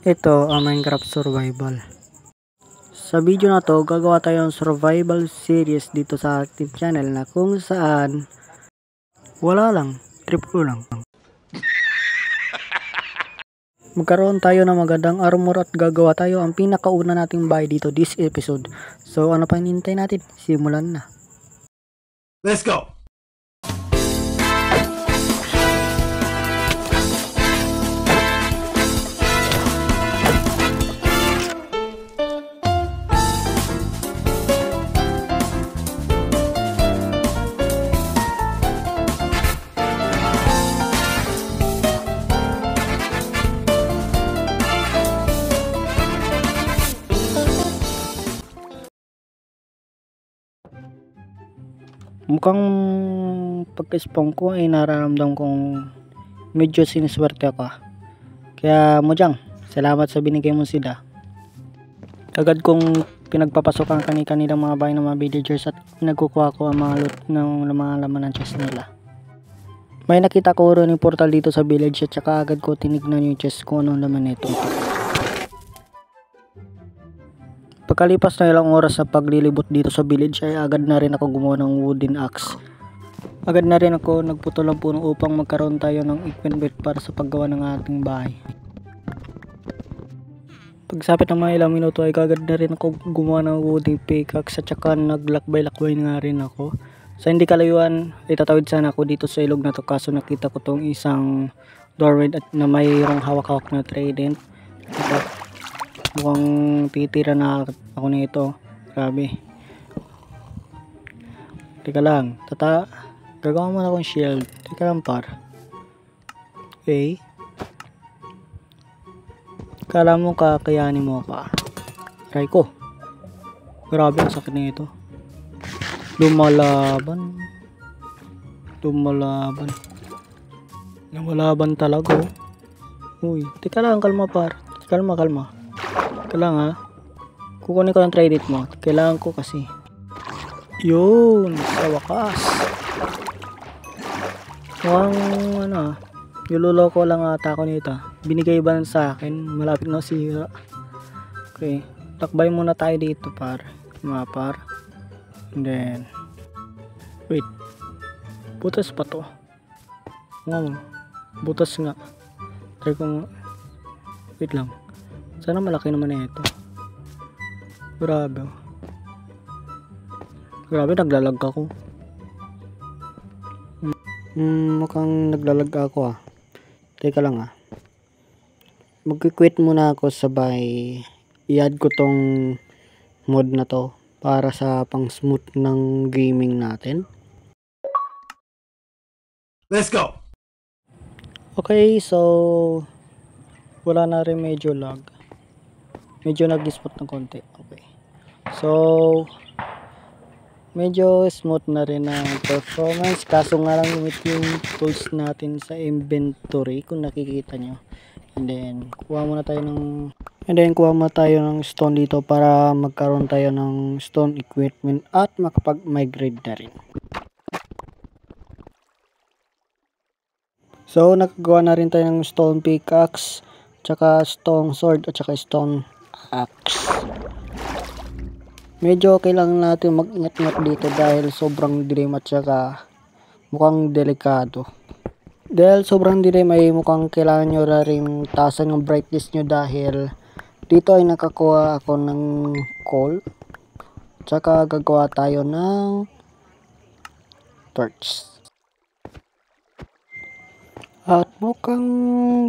Ito ang Minecraft Survival. Sa video na to, gagawa tayo ng survival series dito sa ating channel na kung saan wala lang, trip ko lang. Magkaroon tayo ng magandang armor at gagawa tayo ang pinakauna nating bahay dito this episode. So ano pa hinihintay natin? Simulan na. Let's go! Mukhang pagka-spawn ko ay nararamdam kong medyo siniswerte ako. Kaya Mojang, salamat sa binigay mo sila. Agad kong pinagpapasok ang kanilang mga bahay ng mga villagers at nagkukuha ko ang mga loot ng mga laman ng chest nila. May nakita ko rin yung portal dito sa village at saka agad ko tinignan yung chest kung anong laman nito. Pagkalipas na ilang oras sa paglilibot dito sa village ay agad na rin ako gumawa ng wooden axe. Agad na rin ako nagputol ng puno upang magkaroon tayo ng equipment para sa paggawa ng ating bahay. Pagsapit ng mga ilang minuto ay agad na rin ako gumawa ng wooden pickaxe at saka naglakbay-lakbay nga rin ako. Sa hindi kalayuan ay tatawid sana ako dito sa ilog na to kaso nakita ko tong isang doorway at na mayroong hawak-hawak na trident. Mukhang titira na ako nito. Grabe. Teka lang. Gagawa mo na akong shield. Teka lang par. Okay. Kala mo kakayanin mo ka. Try ko. Grabe ang sakit na ito. Lumalaban. Lumalaban talaga. Uy. Teka lang. Kalma par. Kalma. Kailangan kukunin ko ng trident mo. Kailangan ko kasi. Yun, sa wakas. Mukhang niloloko lang ata ako nito. Binigay ba sa akin? Malapit na sira. Okay, takbay muna tayo dito par. Par. And then wait. Butas pa to. Butas nga. Try ko. Wait lang. Sana malaki naman na ito. Grabe, naglalag ako. Mukhang naglalag ako Teka lang Mag-quit muna ako sabay. I-add ko tong mod na to para sa pang smooth ng gaming natin. Let's go! Okay, so wala na rin medyo lag. Medyo nag-spot ng konti. Okay. So medyo smooth na rin ang performance. Kaso nga lang yung tools natin sa inventory kung nakikita nyo. And then kuha muna tayo ng stone dito para magkaroon tayo ng stone equipment at makapag-migrate na rin. So nakagawa na rin tayo ng stone pickaxe, tsaka stone sword at tsaka stone axe. Medyo kailangan natin mag-ingat-ingat dito dahil sobrang dilim at saka mukhang delikado. Dahil sobrang dilim ay mukhang kailangan nyo rin taasan ng brightness nyo dahil dito ay nakakuha ako ng coal. Tsaka gagawa tayo ng torch. At mukhang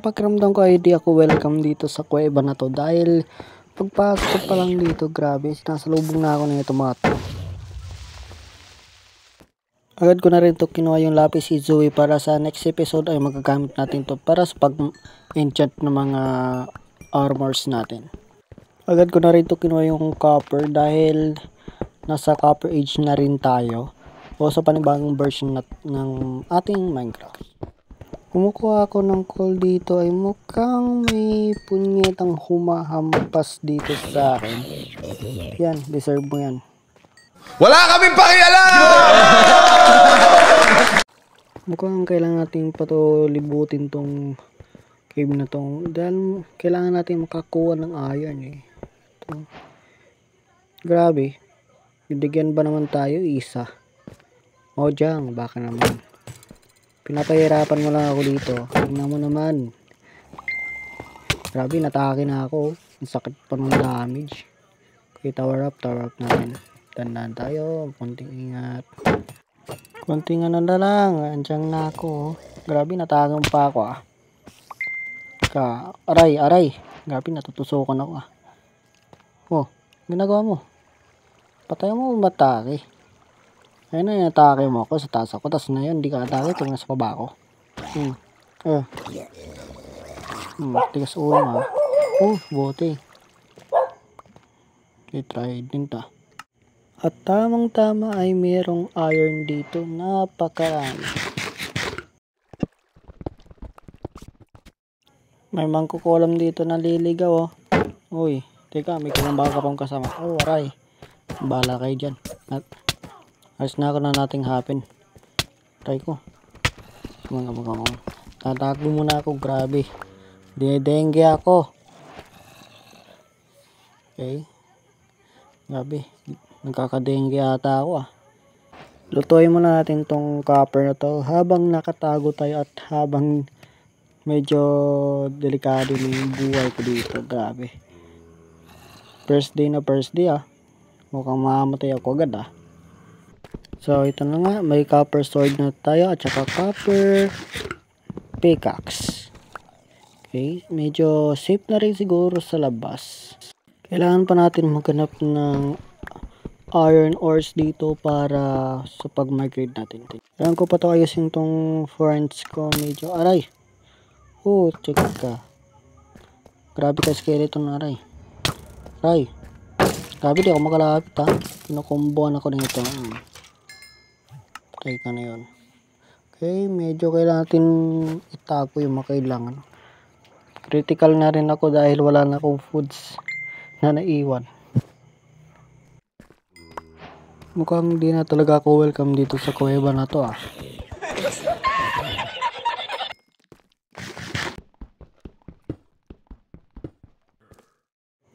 pakiramdam ko ay di ako welcome dito sa kuweba na to dahil pagpasok pa lang dito, grabe, sinasalubong na ako ng ito mga to. Agad ko na rin to kinuha yung lapis Izui para sa next episode ay magagamit natin to para sa pag-enchant ng mga armors natin. Agad ko na rin to kinuha yung copper dahil nasa copper age na rin tayo o sa panibagong version ng ating Minecraft. Kumukuha ako ng coal dito ay mukhang may punyetang humahampas dito sa akin. Yan, deserve mo yan. Wala kaming pakialam! Mukhang kailangan natin libutin tong cave na to. Dahil kailangan natin makakuha ng iron eh. Ito. Grabe. Bibigyan ba naman tayo isa? O dyan, baka naman. Pinapahirapan mo lang ako dito. Tingnan mo naman. Grabe, natake na ako. Ang sakit pa ng damage. Okay, tower up natin. Tandaan tayo. Konting ingat. Konting ano na lang. Andiyan na ako. Grabe, natagang pa ako ah. Aray. Grabe, natutusukan ako ah. Oh, ginagawa mo. Patay mo matake. Ayun na yung atake mo ako sa taas ako. Tapos na yun, hindi ka atake. Ito nasa baba ako. Tigas ulo nga. Bote. Okay, try din ta. At tamang tama ay mayroong iron dito. Napakarami. May mangkukulam dito na liligaw oh. Uy, teka, may kumambaka ka pang kasama. Aray. Bahala kayo dyan. Alis na ako na nating happen. Try ko. Tatago muna ako. Grabe. Dinedengge ako. Okay. Grabe. Nagkakadengge ata ako ah. Lutuin muna natin tong copper na to. Habang nakatago tayo at habang medyo delikado na yung buhay ko dito. Grabe. First day ah. Mukhang mamamatay ako agad ah. So, ito na nga. May copper sword na tayo at saka copper pickaxe. Okay. Medyo safe na rin siguro sa labas. Kailangan pa natin maghanap ng iron ores dito para sa pag-migrate natin. Kailangan ko pa ito ayusin tong friends ko. Medyo aray. Check ka. Grabe ka skeleton na aray. Grabe di ako makalapit ha. Kinukomboan ako nito. Try ka na yun. Okay, medyo kailangan natin itago yung makailangan. Critical na rin ako dahil wala na akong foods na naiwan. Mukhang hindi na talaga ako welcome dito sa kuweba na to ah.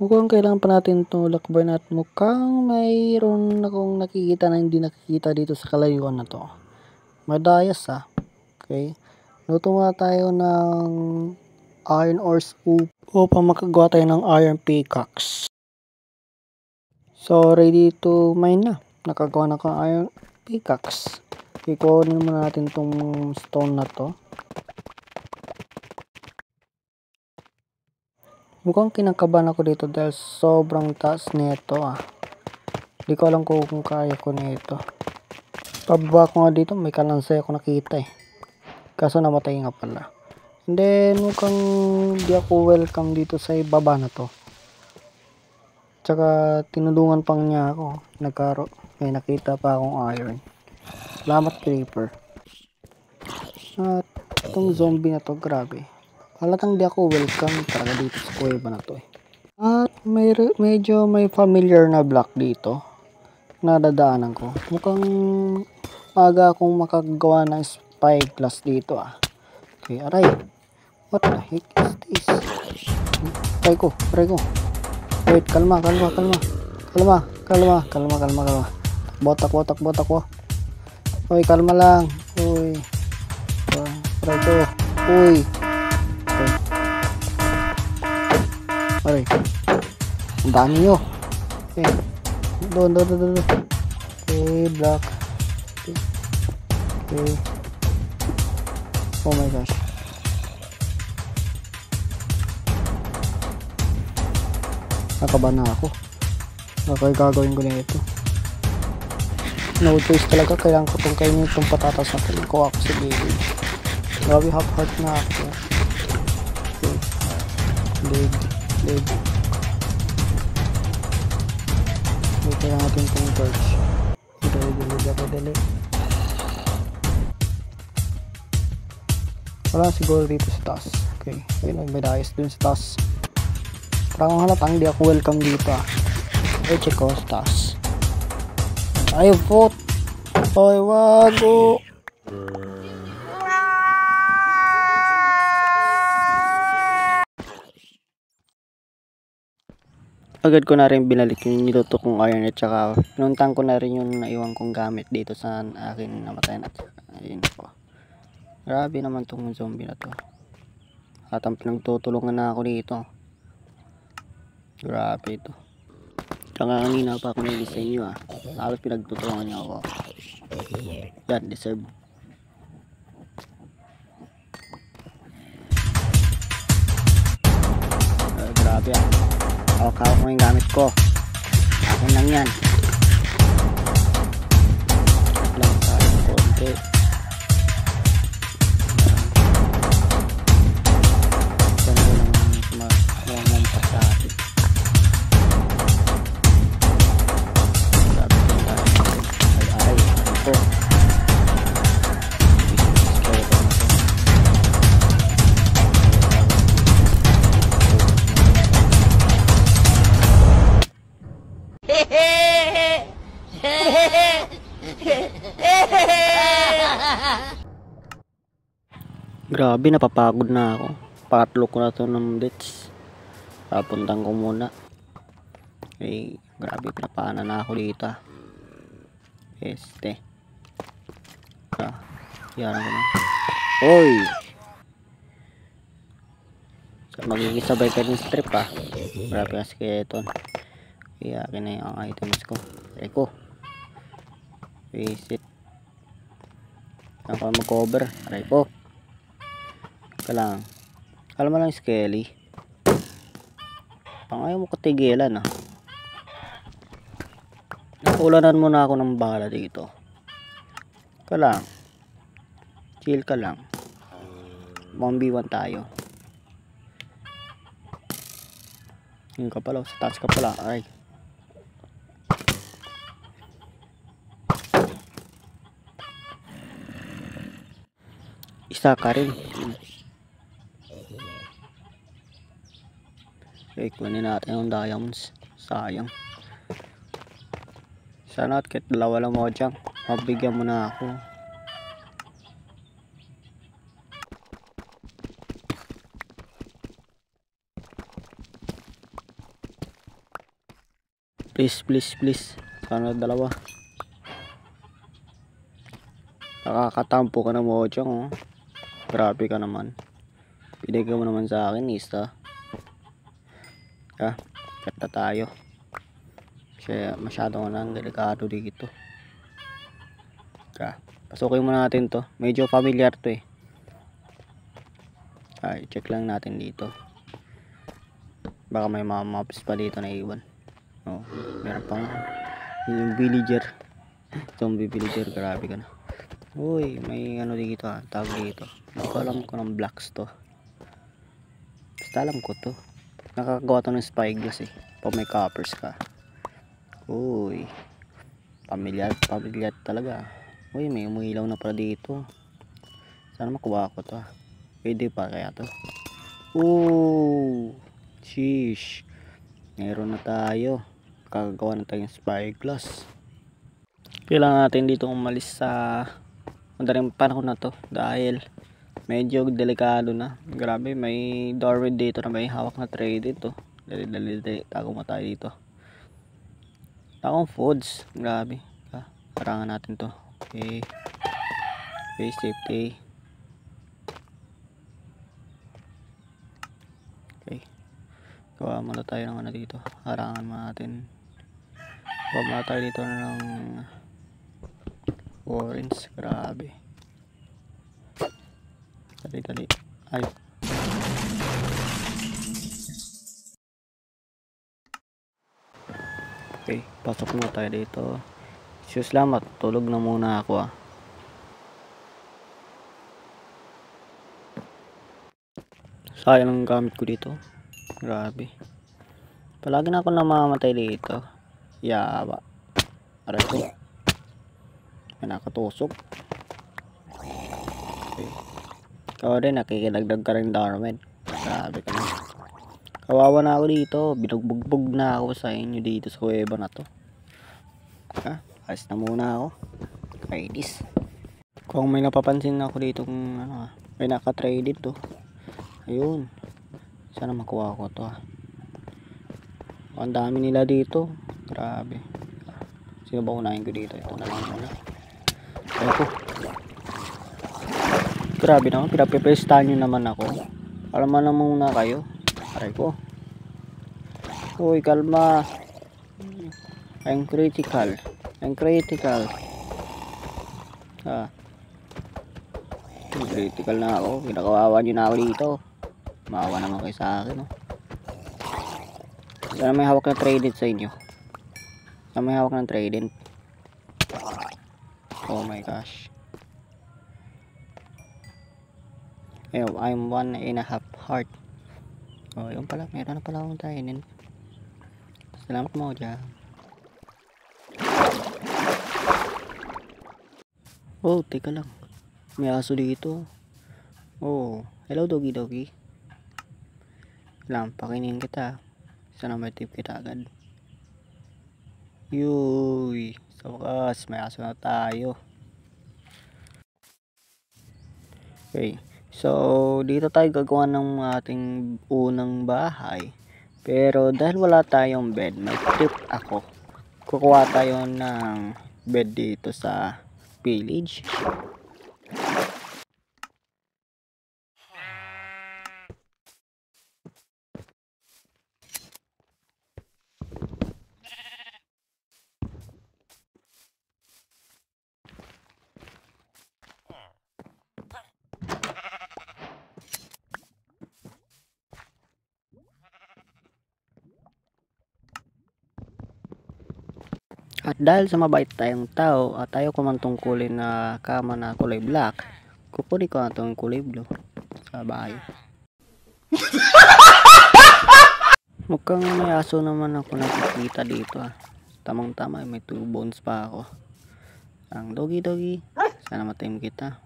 Mukhang kailangan pa natin itong lakbayin at mukhang mayroon akong nakikita na hindi nakikita dito sa kalayuan na to. Madayas ah. Okay. Luto muna tayo ng iron ores upang makagawa tayo ng iron pickaxe. So ready to mine na. Nakagawa na akong iron pickaxe. Ikunin muna natin itong stone na to. Mukhang kinakabahan ako dito dahil sobrang taas nito ah. Hindi ko alam kung kaya ko nito. Pababa ko nga dito, may kalansay ako nakita eh. Kaso namatay nga pala. And then mukhang di ako welcome dito sa baba na to. Tsaka tinulungan pang niya ako. May nakita pa akong iron. Salamat creeper. At itong zombie na to, grabe. Halatang di ako welcome talaga dito sa kuweba na to eh. At medyo may familiar na block dito. Nadadaanan ko. Mukhang aga akong makagawa ng spyglass dito ah. Okay, aray. What the heck is this? Try ko. Wait, kalma. Takbo. Uy, kalma lang. Uy. Try ko. Uy. Aray. Ang dami nyo. Okay. Doon. Okay, block. Okay. Oh my gosh. Nakaba na ako. Okay, gagawin ko na ito. No choice talaga. Kailangan ko itong kainin itong patatas na pinikuha ko sa baby. Grabe, half heart na ako. Okay. Leg. Kailangan natin itong torch. Dali. Wala siguro dito sa taas. Okay. Ayun, may dayas dun sa taas. Parang halatang hindi ako welcome dito ah. Okay, check ko sa taas. Ay, vote. Ay, wag. Agad ko na rin binalik yung niluto kong iron at saka pinuntang ko na rin yung naiwan kong gamit dito sa akin namatay na. Ayun po. Grabe naman tong zombie na to. At ang pinagtutulungan na ako dito. Grabe ito. Tsaka kanina pa ako nag-isa inyo Tapos pinagtutulungan niyo ako. Yan, deserve. Grabe hawak-hawak mo yung gamit ko. Akin lang yan. Lang tayo konti. Grabe, napapagod na ako. Pakatlo ko na to ng bits. Papuntang ko muna. Grabe, pinapaanan na ako dito. Yaran ko na. Oy! Magiging sabay ka din strip Grabe kasi kaya ito. Kaya akin na yung items ko. Eko. Visit. Saan ko mag-cover? Aray po. Kalang. Kala mo lang skelly. Pangayaw mo katigilan Nakulanan muna ako ng bala dito. Kalang. Chill ka lang. 1v1 tayo. Yun ka pala. Sa taas ka pala. Ay. Isa ka rin. Kunin natin yung diamonds. Sayang. Sana at kahit dalawa lang mo dyan. Mabigyan mo na ako. Please. Sana dalawa. Nakakatampo ka na mo dyan Grabe ka naman. Binigyan mo naman sa akin isa. Kata tayo. Kaya masyado nang delikado dito. Pasukin muna natin to. Medyo familiar to check lang natin dito. Baka may mga maps pa dito na iwan. Meron pang yung villager. Zombie villager, grabe ka na. Uy, may dito tawag dito. Alam ko ng blocks to. Basta alam ko to. Nakakagawa to ng spyglass pag may coppers ka. Uy, familiar talaga. Uy, may umilaw na pala dito. Sana makuha ko to Pwede pa kaya to. Sheesh. Meron na tayo. Kakagawa na tayong spyglass. Kailangan natin dito umalis sa madaling panahon na to dahil medyo delikado na. Grabe, may doorway dito na may hawak na tray dito. Dali, tago mo tayo dito. Takong foods. Grabe. Parangan natin to. Okay, safety. Okay. Gawa muna tayo ng dito. Harangan mo natin. Gawa muna tayo dito ng orange. Grabe. Dali. Ay. Okay, pasok muna tayo dito. Salamat, tulog na muna ako Sayang ang gamit ko dito. Grabe. Palagi na ako namamatay dito. Yaba. Aray ko. May nakatusok. Okay. Ikaw rin, nakikilagdag ka rin Darwin. Grabe ka na. Kawawa na ako dito. Binugbog na ako sa inyo dito sa kuweba na to. Alis na muna ako. Kainis. Kung may napapansin ako dito kung may nakatrade dito. Ayun. Sana makuha ko to Ang dami nila dito. Grabe. Sino ba unahin ko dito? Ito na lang muna. Ayoko. Grabe naman. Pinapiprestahan nyo naman ako. Kalma na muna kayo. Aray ko. Uy, kalma. I'm critical. I'm critical. Critical na ako. Kinakawawa nyo na ako dito. Maawa naman kayo sa akin. Sana may hawak na trident sa inyo. Sana may hawak ng trident. Oh my gosh. Ew, I'm 1.5 heart. Oh, yun pala. Meron na pala akong trident. Salamat mo dyan. Oh, teka lang. May aso dito. Oh, hello doggy doggy. Lang, pakinin kita. Sana may tip kita agad. Yuy, sa wakas, may aso na tayo. Okay, so dito tayo gagawa ng ating unang bahay. Pero dahil wala tayong bed, may tip ako. Kukuha tayo ng bed dito sa village. At dahil sa mabait tayong tao at tayo kumantungkulin na kama na kulay black, kukunin ko itong kulay blue sa bahay. Mukhang may aso naman ako nakikita dito. Tamang tama, may 2 bones pa ako. Ang doggy doggy, sana matim kita.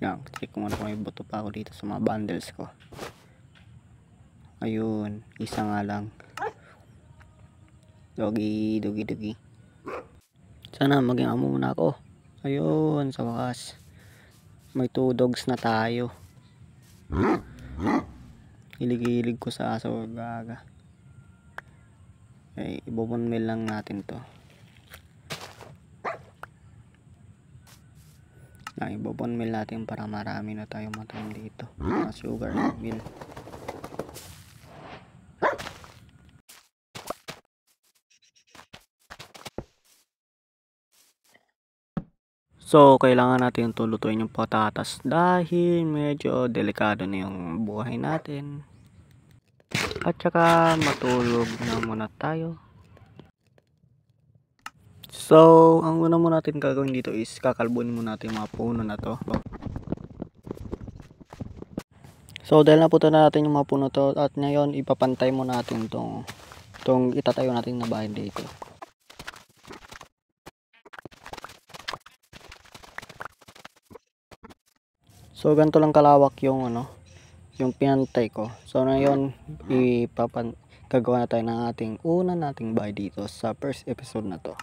Yan, check ko muna kung may buto pa ako dito sa mga bundles ko. Ayun, isa nga lang. Doggy doggy doggy. Sana maging amo muna ako. Ayun, sa wakas. May 2 dogs na tayo. Hilig-hilig ko sa aso, gaga. Okay, ibobonmail lang natin to. Ibobonmail natin para marami na tayong matayin dito. Sugar meal. So, kailangan natin tulutuin yung patatas dahil medyo delikado na yung buhay natin. At saka matulog na muna tayo. So, ang una muna natin gagawin dito is kakalbunin muna natin yung mga puno na to. So, dahil napunta na natin yung mga puno to at ngayon ipapantay muna natin tong itatayo natin na bahay dito. So ganito lang kalawak yung yung pinantay ko. So ngayon gagawa na tayo ng ating una nating bahay dito sa first episode na to.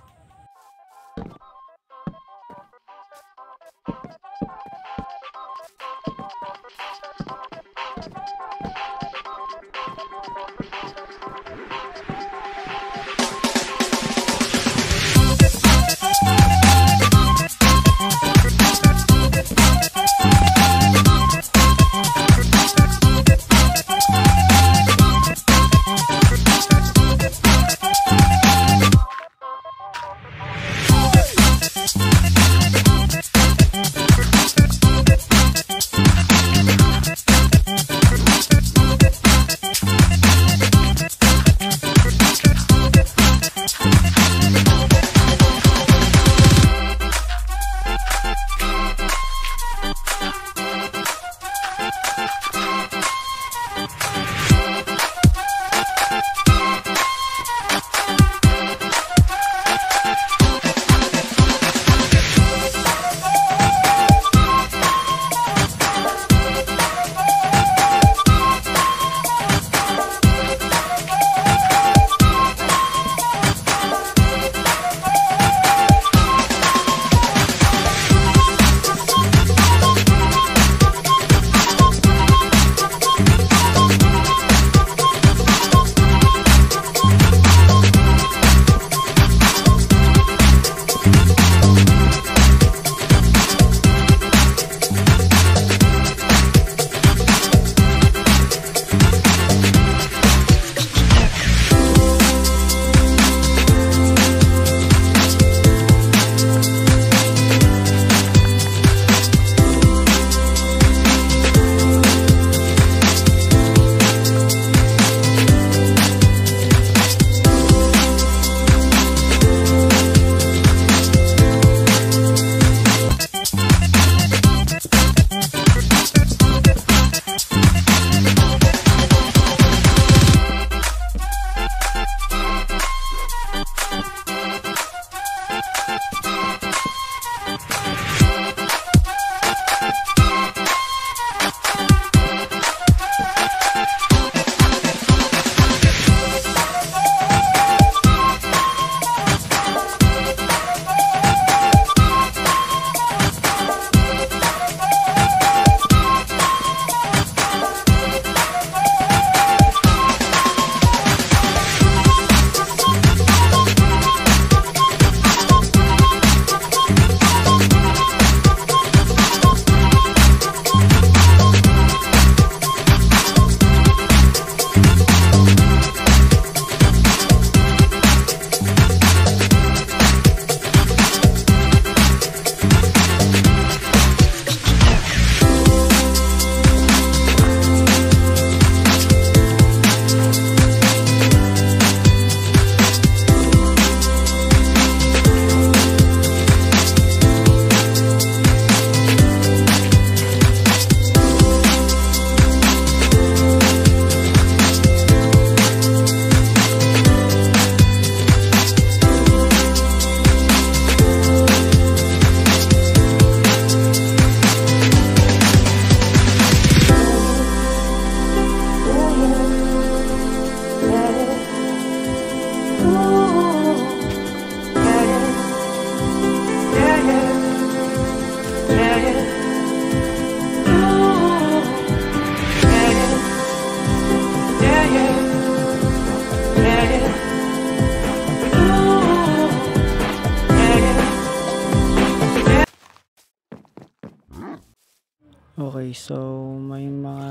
Okay, so may mga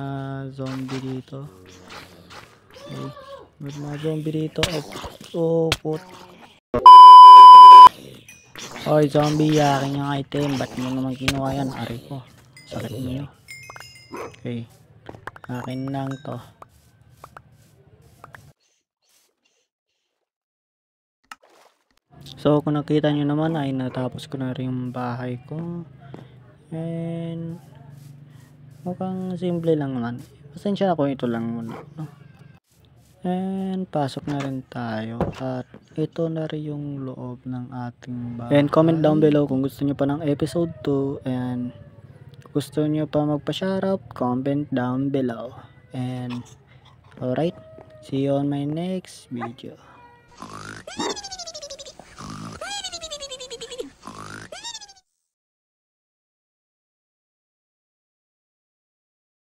zombie dito. Okay, may mga zombie dito. Oh, put. Hoy, zombie, akin yung item. Ba't mo naman kinuha yan? Ari ko. Sakit niyo. Okay, akin lang to. So, kung nakita nyo naman ay natapos ko na rin yung bahay ko. And mukhang simple lang naman. Pasensya na kung ito lang muna, no? And pasok na rin tayo. At ito na rin yung loob ng ating bahay. And comment down below kung gusto nyo pa ng episode 2. And gusto nyo pa magpa-shoutout, comment down below. And alright, see you on my next video.